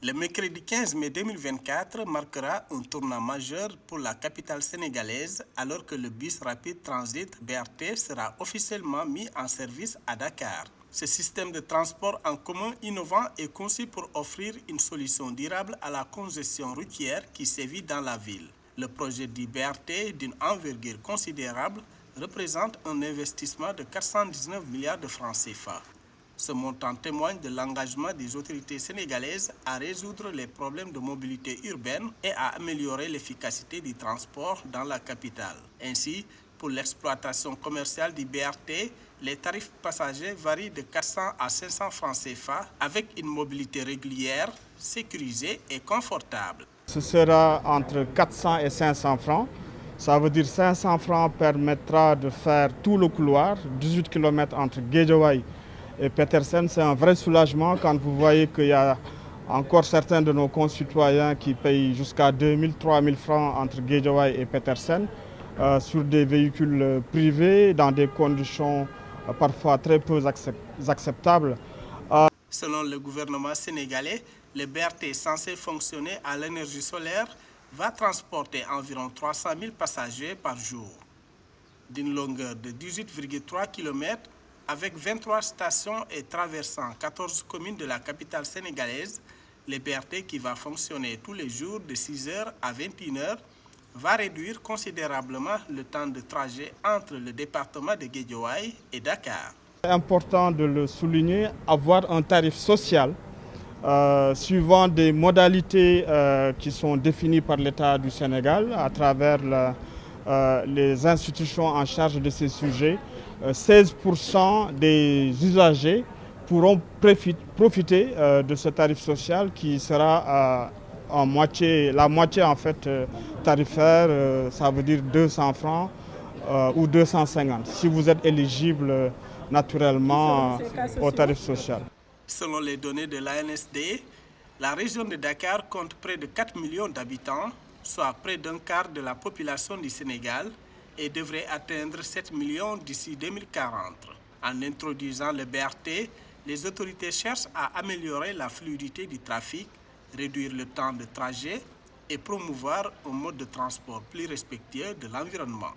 Le mercredi 15 mai 2024 marquera un tournant majeur pour la capitale sénégalaise alors que le bus rapide transit BRT sera officiellement mis en service à Dakar. Ce système de transport en commun innovant est conçu pour offrir une solution durable à la congestion routière qui sévit dans la ville. Le projet du BRT, d'une envergure considérable, représente un investissement de 419 milliards de francs CFA. Ce montant témoigne de l'engagement des autorités sénégalaises à résoudre les problèmes de mobilité urbaine et à améliorer l'efficacité du transport dans la capitale. Ainsi, pour l'exploitation commerciale du BRT, les tarifs passagers varient de 400 à 500 francs CFA avec une mobilité régulière, sécurisée et confortable. Ce sera entre 400 et 500 francs. Ça veut dire 500 francs permettra de faire tout le couloir, 18 km entre Guédiawaye et Petersen. C'est un vrai soulagement quand vous voyez qu'il y a encore certains de nos concitoyens qui payent jusqu'à 2000, 3000 francs entre Guédiawaye et Petersen sur des véhicules privés dans des conditions parfois très peu acceptables. Selon le gouvernement sénégalais, le BRT censé fonctionner à l'énergie solaire va transporter environ 300 000 passagers par jour. D'une longueur de 18,3 km, avec 23 stations et traversant 14 communes de la capitale sénégalaise, le BRT qui va fonctionner tous les jours de 6h à 21h va réduire considérablement le temps de trajet entre le département de Guédiawaye et Dakar. C'est important de le souligner, avoir un tarif social suivant des modalités qui sont définies par l'État du Sénégal à travers les institutions en charge de ces sujets. 16% des usagers pourront profiter de ce tarif social qui sera la moitié en fait tarifaire, ça veut dire 200 francs ou 250 si vous êtes éligible naturellement au tarif social. Selon les données de l'ANSD, la région de Dakar compte près de 4 millions d'habitants, soit près d'un quart de la population du Sénégal, et devrait atteindre 7 millions d'ici 2040. En introduisant le BRT, les autorités cherchent à améliorer la fluidité du trafic, réduire le temps de trajet et promouvoir un mode de transport plus respectueux de l'environnement.